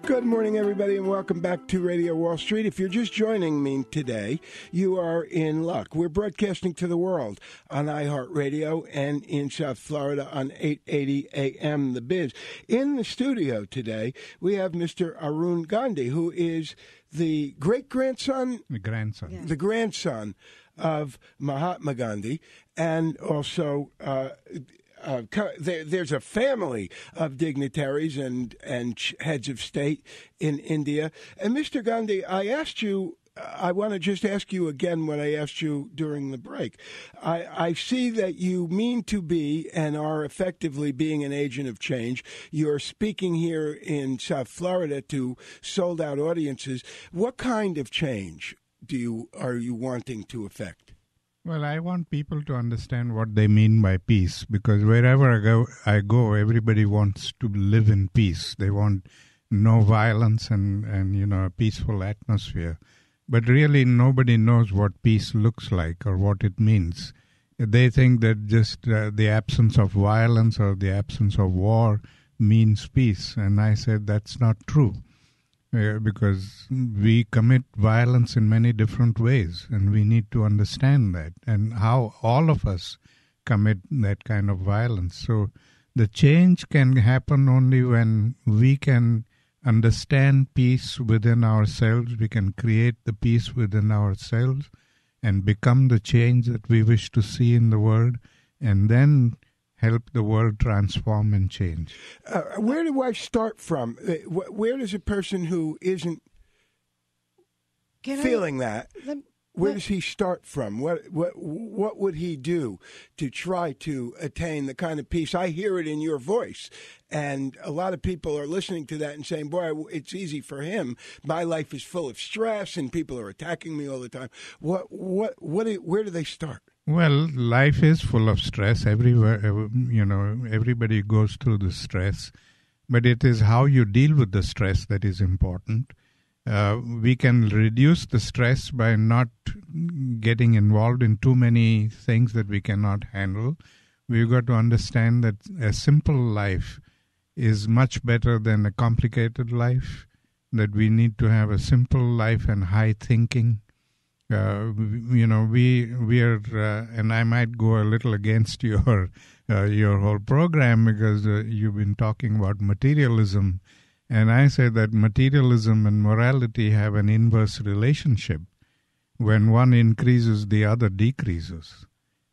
Good morning, everybody, and welcome back to Radio Wall Street. If you're just joining me today, you are in luck. We're broadcasting to the world on iHeartRadio and in South Florida on 880 AM The Biz. In the studio today, we have Mr. Arun Gandhi, who is the great-grandson? The grandson. Yeah. The grandson of Mahatma Gandhi, and also there's a family of dignitaries and heads of state in India. And Mr. Gandhi, I want to just ask you again what I asked you during the break. I see that you mean to be and are effectively being an agent of change. You're speaking here in South Florida to sold-out audiences. What kind of change are you wanting to effect? Well, I want people to understand what they mean by peace, because wherever I go, everybody wants to live in peace. They want no violence and a peaceful atmosphere. But really, nobody knows what peace looks like or what it means. They think that just the absence of violence or the absence of war means peace. And I said that's not true. Because we commit violence in many different ways, and we need to understand that and how all of us commit that kind of violence. So the change can happen only when we can understand peace within ourselves, we can create the peace within ourselves and become the change that we wish to see in the world, and then help the world transform and change. Where do I start from? Where does a person who isn't feeling that, where does he start from? What would he do to try to attain the kind of peace? I hear it in your voice, and a lot of people are listening to that and saying, boy, it's easy for him. My life is full of stress, and people are attacking me all the time. Where do they start? Well, life is full of stress everywhere. Everybody goes through the stress, but it is how you deal with the stress that is important. We can reduce the stress by not getting involved in too many things that we cannot handle. We've got to understand that a simple life is much better than a complicated life, that we need to have a simple life and high thinking. We are, and I might go a little against your whole program, because you've been talking about materialism, and I say that materialism and morality have an inverse relationship. When one increases, the other decreases,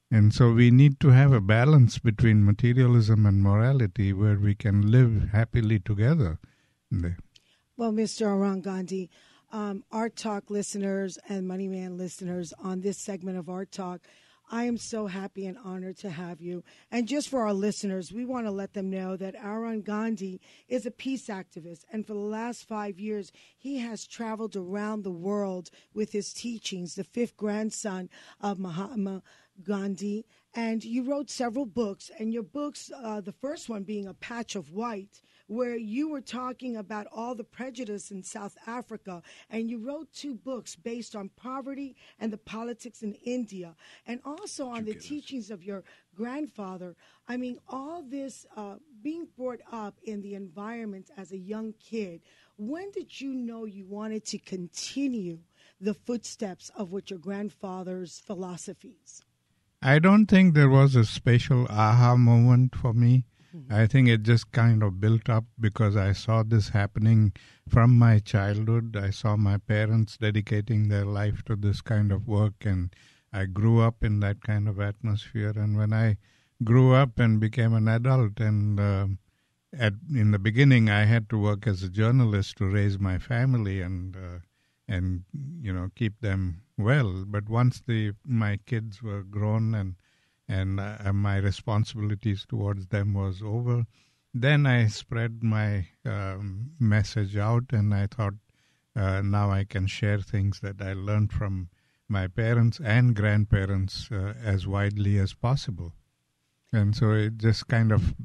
and so we need to have a balance between materialism and morality, where we can live happily together. Well, Mr. Arun Gandhi, Art Talk listeners and Money Man listeners on this segment of Art Talk, I am so happy and honored to have you. And just for our listeners, we want to let them know that Arun Gandhi is a peace activist. And for the last 5 years, he has traveled around the world with his teachings, the fifth grandson of Mahatma Gandhi. And you wrote several books, and your books, the first one being A Patch of White, where you were talking about all the prejudice in South Africa, and you wrote 2 books based on poverty and the politics in India, and also on the teachings of your grandfather. I mean, all this being brought up in the environment as a young kid. When did you know you wanted to continue the footsteps of what your grandfather's philosophies? I don't think there was a special aha moment for me. I think it just kind of built up because I saw this happening from my childhood. I saw my parents dedicating their life to this kind of work, and I grew up in that kind of atmosphere. And when I grew up and became an adult, and in the beginning I had to work as a journalist to raise my family and keep them well. But once my kids were grown and my responsibilities towards them was over, then I spread my message out, and I thought now I can share things that I learned from my parents and grandparents as widely as possible. And so it just kind of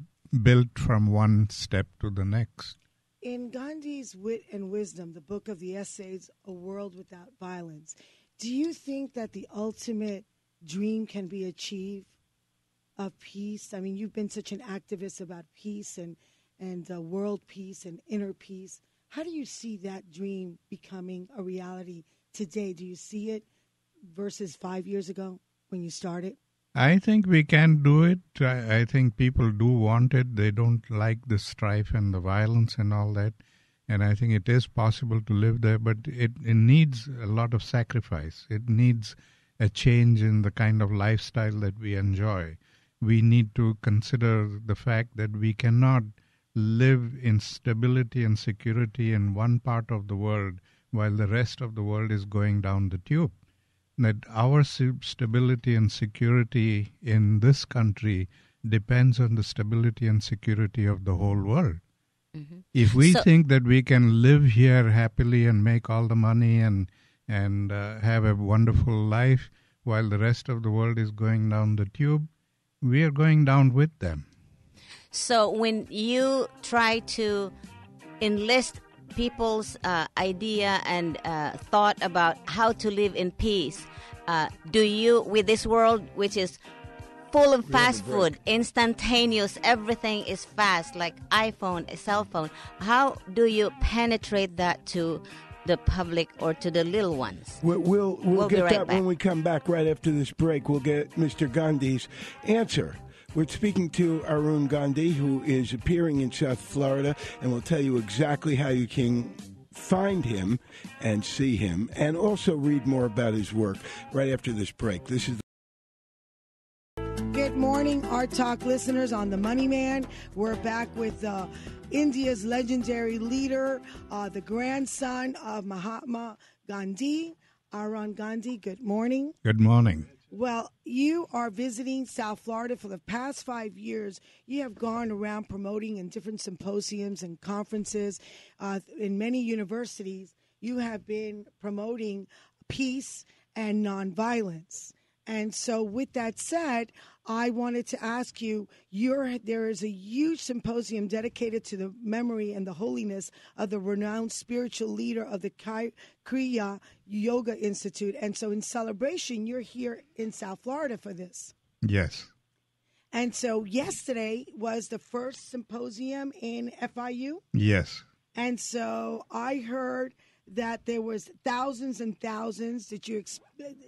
built from one step to the next. In Gandhi's Wit and Wisdom, the book of the essays, A World Without Violence, do you think that the ultimate dream can be achieved of peace? I mean, you've been such an activist about peace and world peace and inner peace. How do you see that dream becoming a reality today? Do you see it versus 5 years ago when you started? I think we can do it. I think people do want it. They don't like the strife and the violence and all that. And I think it is possible to live there, but it needs a lot of sacrifice. It needs a change in the kind of lifestyle that we enjoy. We need to consider the fact that we cannot live in stability and security in one part of the world while the rest of the world is going down the tube. That our stability and security in this country depends on the stability and security of the whole world. Mm-hmm. If we think that we can live here happily and make all the money and have a wonderful life while the rest of the world is going down the tube, we are going down with them. So when you try to enlist people's idea and thought about how to live in peace, do you, with this world which is full of fast food, instantaneous, everything is fast, like iPhone, a cell phone, how do you penetrate that to the public or to the little ones? We'll get right that back. when we come back right after this break. We'll get Mr. Gandhi's answer. We're speaking to Arun Gandhi, who is appearing in South Florida, and we'll tell you exactly how you can find him and see him, and also read more about his work right after this break. This is Good morning, Art Talk listeners on The Money Man. We're back with India's legendary leader, the grandson of Mahatma Gandhi, Arun Gandhi. Good morning. Good morning. Well, you are visiting South Florida for the past 5 years. You have gone around promoting in different symposiums and conferences in many universities. You have been promoting peace and nonviolence. And so with that said, I wanted to ask you, there is a huge symposium dedicated to the memory and the holiness of the renowned spiritual leader of the Kriya Yoga Institute. And so in celebration, you're here in South Florida for this. Yes. And so yesterday was the first symposium in FIU. Yes. And so I heard that there was thousands and thousands, that you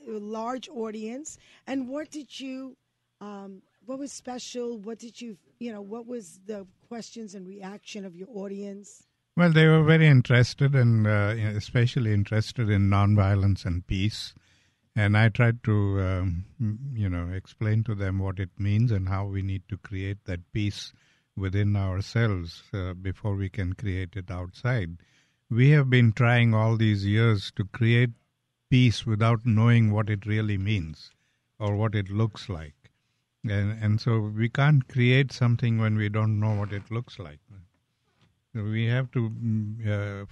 a large audience. And what did you, what was special? What did you, what was the questions and reaction of your audience? Well, they were very interested and especially interested in nonviolence and peace. And I tried to, explain to them what it means and how we need to create that peace within ourselves before we can create it outside. We have been trying all these years to create peace without knowing what it really means or what it looks like. And so we can't create something when we don't know what it looks like. So we have to,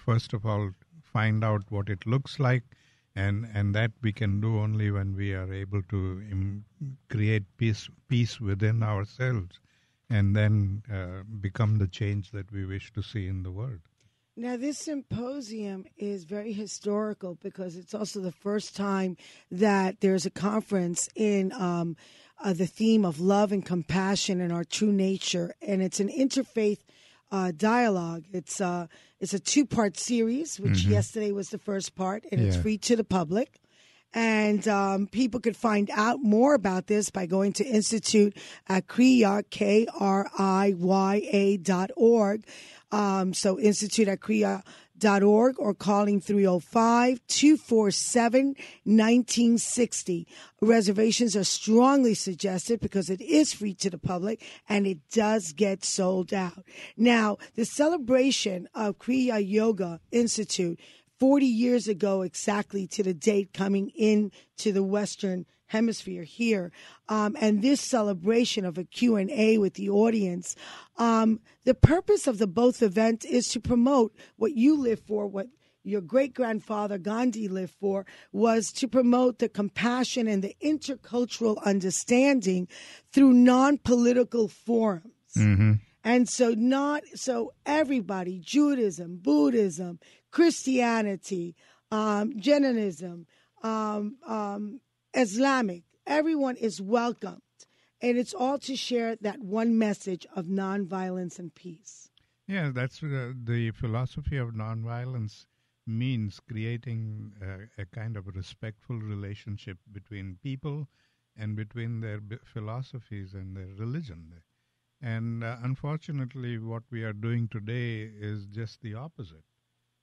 first of all, find out what it looks like, and that we can do only when we are able to create peace within ourselves and then become the change that we wish to see in the world. Now, this symposium is very historical because it's also the first time that there's a conference in the theme of love and compassion and our true nature, and it's an interfaith dialogue. It's a two-part series, which yesterday was the first part, and it's free to the public. And people could find out more about this by going to Institute at Kriya, KRIYA.org. So Institute at Kriya.org, or calling 305-247-1960. Reservations are strongly suggested because it is free to the public and it does get sold out. Now, the celebration of Kriya Yoga Institute 40 years ago exactly to the date coming into the Western Hemisphere here, and this celebration of a Q&A with the audience, the purpose of the both event is to promote what you live for, what your great-grandfather Gandhi lived for, was to promote the compassion and the intercultural understanding through non-political forums. Mm-hmm. And so everybody, Judaism, Buddhism, Christianity, Jainism, Islamic, everyone is welcomed. And it's all to share that one message of nonviolence and peace. Yeah, that's the philosophy of nonviolence means creating a kind of respectful relationship between people and between their philosophies and their religion. And unfortunately, what we are doing today is just the opposite.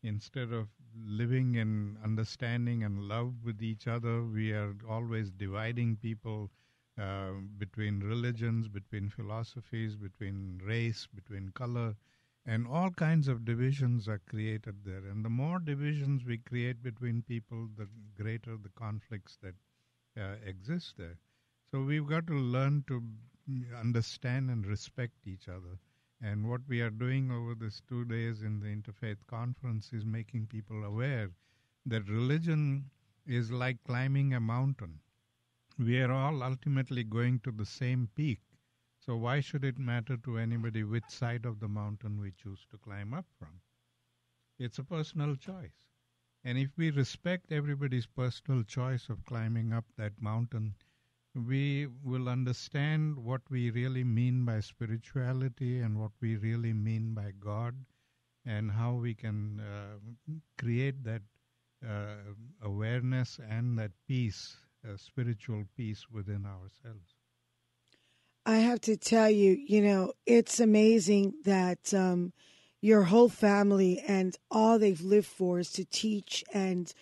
Instead of living in understanding and love with each other, we are always dividing people between religions, between philosophies, between race, between color, and all kinds of divisions are created there. And the more divisions we create between people, the greater the conflicts that exist there. So we've got to learn to understand and respect each other. And what we are doing over these 2 days in the Interfaith Conference is making people aware that religion is like climbing a mountain. We are all ultimately going to the same peak. So why should it matter to anybody which side of the mountain we choose to climb up from? It's a personal choice. And if we respect everybody's personal choice of climbing up that mountain, we will understand what we really mean by spirituality and what we really mean by God, and how we can create that awareness and that peace, spiritual peace within ourselves. I have to tell you, it's amazing that your whole family and all they've lived for is to teach, and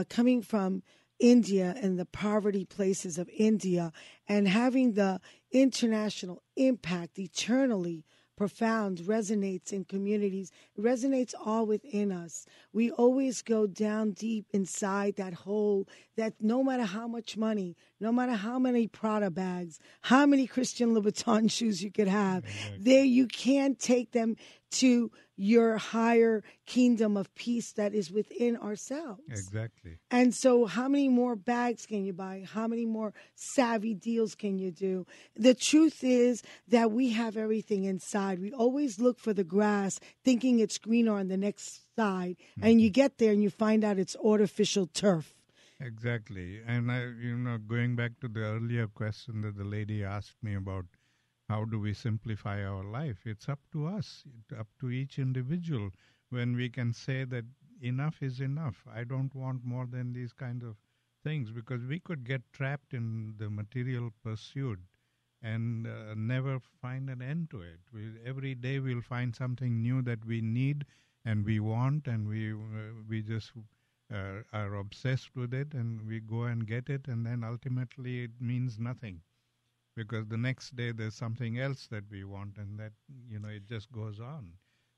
coming from India and the poverty places of India and having the international impact eternally profound resonates in communities, resonates all within us. We always go down deep inside that hole that no matter how much money, no matter how many Prada bags, how many Christian Louboutin shoes you could have, there you can't take them to your higher kingdom of peace that is within ourselves. Exactly. And so how many more bags can you buy? How many more savvy deals can you do? The truth is that we have everything inside. We always look for the grass thinking it's greener on the next side. Mm-hmm. And you get there and you find out it's artificial turf. Exactly. And, going back to the earlier question that the lady asked me about how do we simplify our life, it's up to us, up to each individual, when we can say that enough is enough. I don't want more than these kinds of things, because we could get trapped in the material pursuit and never find an end to it. Every day we'll find something new that we need and we want, and we just are obsessed with it, and we go and get it, and then ultimately it means nothing, because the next day there's something else that we want, and that, it just goes on.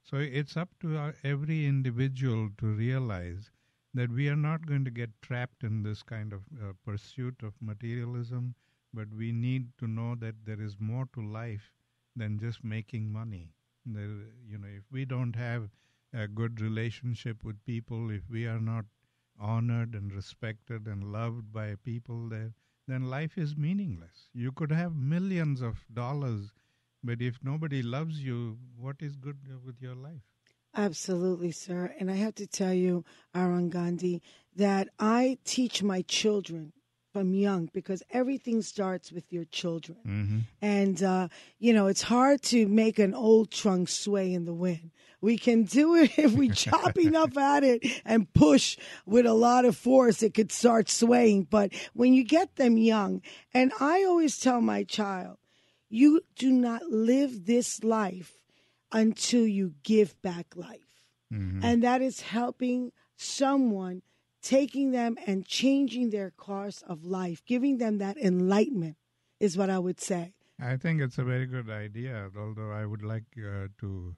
So it's up to every individual to realize that we are not going to get trapped in this kind of pursuit of materialism, but we need to know that there is more to life than just making money. If we don't have a good relationship with people, if we are not honored and respected and loved by people there, then life is meaningless. You could have millions of dollars, but if nobody loves you, what is good with your life? Absolutely, sir. And I have to tell you, ARUN GANDHI, that I teach my children from young, because everything starts with your children. Mm-hmm. And, it's hard to make an old trunk sway in the wind. We can do it if we chop enough at it and push with a lot of force, it could start swaying. But when you get them young, and I always tell my child, you do not live this life until you give back life. Mm-hmm. And that is helping someone, taking them and changing their course of life, giving them that enlightenment is what I would say. I think it's a very good idea, although I would like to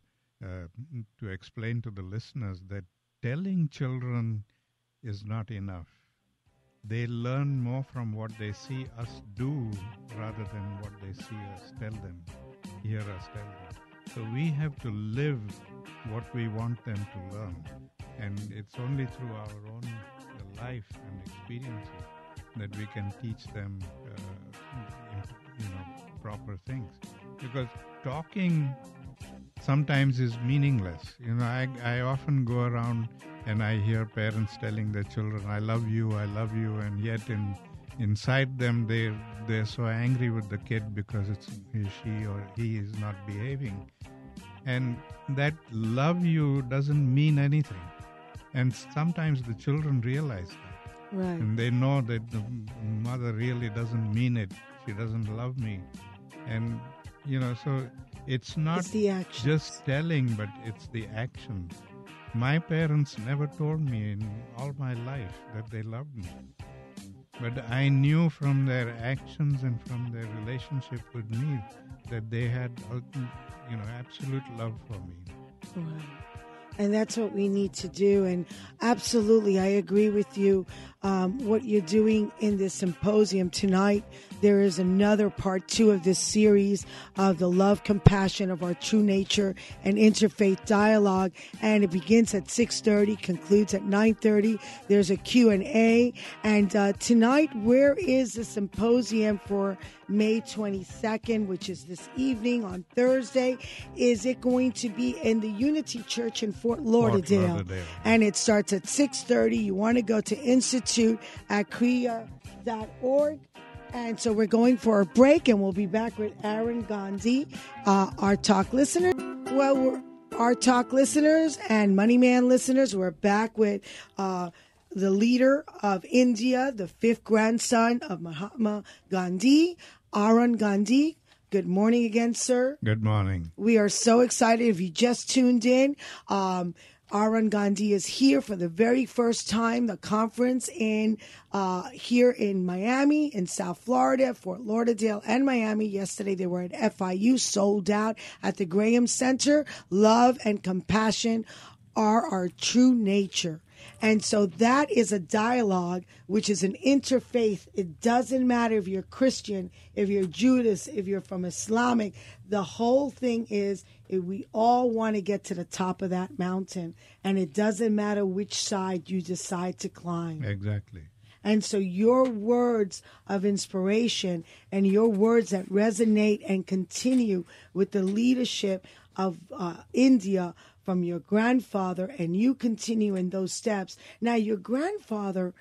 explain to the listeners that telling children is not enough. They learn more from what they see us do rather than what they see us tell them, hear us tell them. So we have to live what we want them to learn. And it's only through our own life and experiences that we can teach them proper things. Because talking sometimes is meaningless. I often go around and I hear parents telling their children, I love you, and yet inside them they're so angry with the kid because she or he is not behaving. And that love you doesn't mean anything. And sometimes the children realize that. Right. And they know that the mother really doesn't mean it. She doesn't love me. And, so it's not the actions. just telling, but it's the action. My parents never told me in all my life that they loved me. But I knew from their actions and from their relationship with me that they had, absolute love for me. Right. And that's what we need to do. And absolutely, I agree with you. What you're doing in this symposium tonight, there is another part 2 of this series of the love, compassion of our true nature and interfaith dialogue. And it begins at 6:30, concludes at 9:30. There's a Q&A. And tonight, where is the symposium for May 22nd, which is this evening on Thursday? Is it going to be in the Unity Church in Fort Lauderdale? And it starts at 6:30. You want to go to institute@kriya.org. And so we're going for a break, and we'll be back with ARUN GANDHI, our talk listener. Well, our talk listeners and Money Man listeners, we're back with the leader of India, the 5th grandson of Mahatma Gandhi, ARUN GANDHI. Good morning again, sir. Good morning. We are so excited. If you just tuned in, ARUN GANDHI is here for the very first time. The conference here in Miami, in South Florida, Fort Lauderdale, and Miami. Yesterday they were at FIU, sold out at the Graham Center. Love and compassion are our true nature. And so that is a dialogue, which is an interfaith. It doesn't matter if you're Christian, if you're Judas, if you're from Islamic. The whole thing is we all want to get to the top of that mountain. And it doesn't matter which side you decide to climb. Exactly. And so your words of inspiration and your words that resonate and continue with the leadership of India from your grandfather, and you continue in those steps. Now, your grandfather,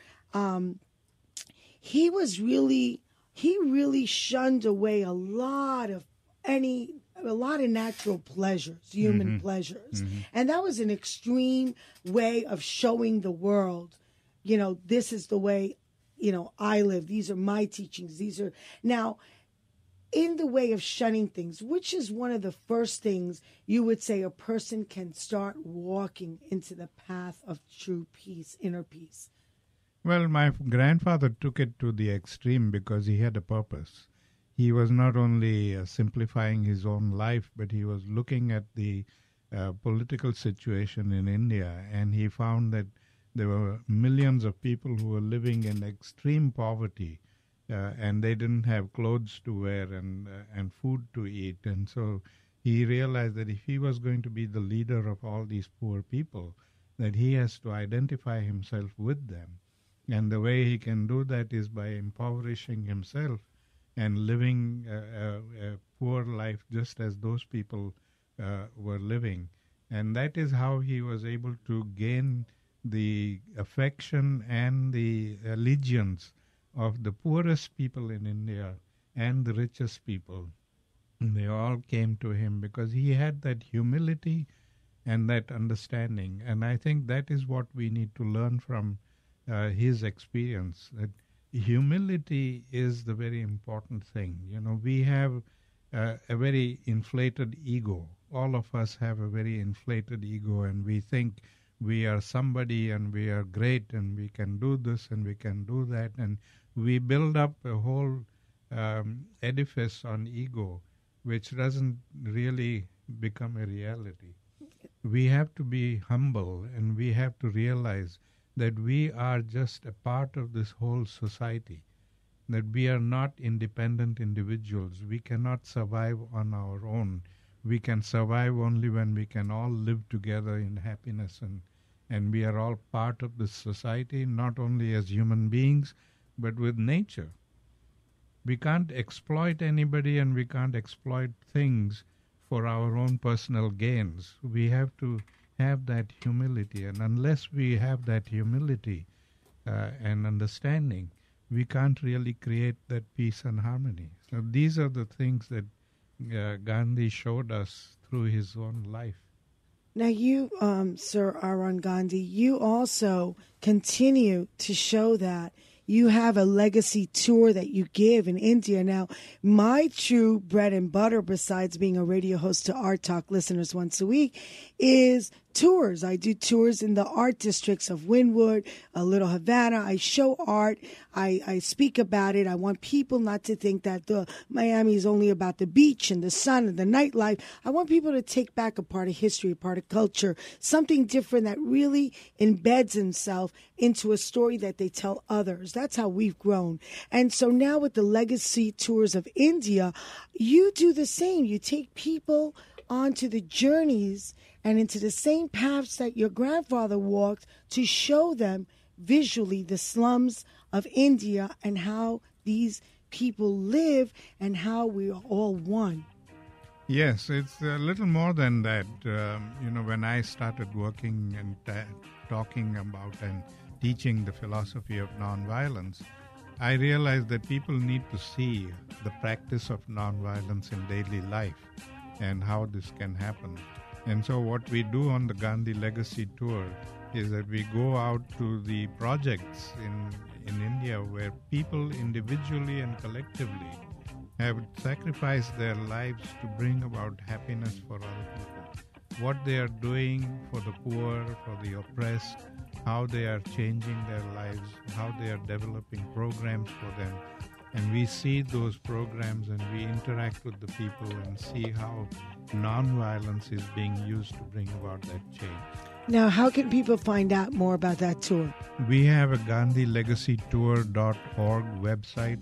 he really shunned away a lot of natural pleasures, human pleasures. Mm-hmm. And that was an extreme way of showing the world, this is the way, I live. These are my teachings. Now, in the way of shunning things, which is one of the first things you would say a person can start walking into the path of true peace, inner peace? Well, my grandfather took it to the extreme because he had a purpose. He was not only simplifying his own life, but he was looking at the political situation in India, and he found that there were millions of people who were living in extreme poverty. And they didn't have clothes to wear and food to eat. And so he realized that if he was going to be the leader of all these poor people, that he has to identify himself with them. And the way he can do that is by impoverishing himself and living a poor life just as those people were living. And that is how he was able to gain the affection and the allegiance of the poorest people in India and the richest people. And they all came to him because he had that humility and that understanding. And I think that is what we need to learn from his experience, that humility is the very important thing. We have a very inflated ego. All of us have a very inflated ego, and we think we are somebody and we are great and we can do this and we can do that. And we build up a whole edifice on ego, which doesn't really become a reality. We have to be humble, and we have to realize that we are just a part of this whole society, that we are not independent individuals. We cannot survive on our own. We can survive only when we can all live together in happiness, and we are all part of this society, not only as human beings, but with nature. We can't exploit anybody, and we can't exploit things for our own personal gains. We have to have that humility, and unless we have that humility and understanding, we can't really create that peace and harmony. So these are the things that Gandhi showed us through his own life. Now, you, Sir ARUN Gandhi, you also continue to show that you have a legacy tour that you give in India. Now, my true bread and butter, besides being a radio host to Art Talk listeners once a week, is tours. I do tours in the art districts of Wynwood, Little Havana. I show art. I speak about it. I want people not to think that the Miami is only about the beach and the sun and the nightlife. I want people to take back a part of history, a part of culture, something different that really embeds itself into a story that they tell others. That's how we've grown. And so now with the legacy tours of India, you do the same. You take people onto the journeys and into the same paths that your grandfather walked to show them visually the slums of India and how these people live and how we are all one. Yes, it's a little more than that. When I started working and talking about and teaching the philosophy of nonviolence, I realized that people need to see the practice of nonviolence in daily life and how this can happen. And so what we do on the Gandhi Legacy Tour is that we go out to the projects in India where people individually and collectively have sacrificed their lives to bring about happiness for other people. What they are doing for the poor, for the oppressed, how they are changing their lives, how they are developing programs for them. And we see those programs and we interact with the people and see how nonviolence is being used to bring about that change. Now, how can people find out more about that tour? We have a GandhiLegacyTour.org website.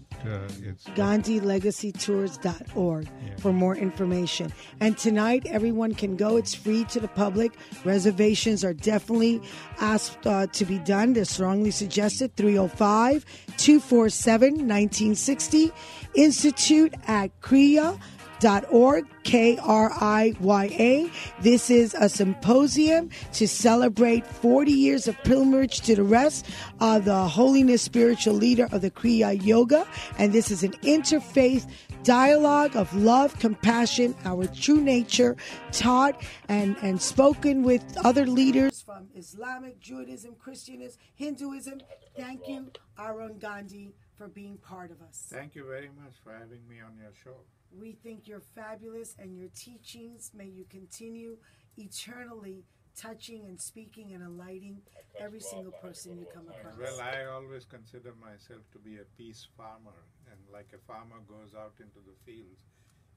It's GandhiLegacyTours.org for more information. And tonight, everyone can go. It's free to the public. Reservations are definitely asked to be done. They're strongly suggested. 305-247-1960. Institute at Kriya.org, Kriya. This is a symposium to celebrate 40 years of pilgrimage to the rest of the holiness spiritual leader of the Kriya Yoga. And this is an interfaith dialogue of love, compassion, our true nature, taught and spoken with other leaders from Islamic, Judaism, Christianism, Hinduism. Thank you, ARUN Gandhi, for being part of us. Thank you very much for having me on your show. We think you're fabulous, and your teachings, may you continue eternally touching and speaking and enlightening every single person you come across. Well, I always consider myself to be a peace farmer, and like a farmer goes out into the fields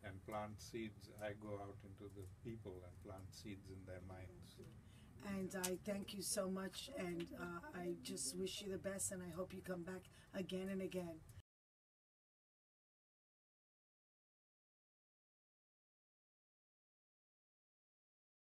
and plants seeds, I go out into the people and plant seeds in their minds. And I thank you so much, and I just wish you the best, and I hope you come back again and again.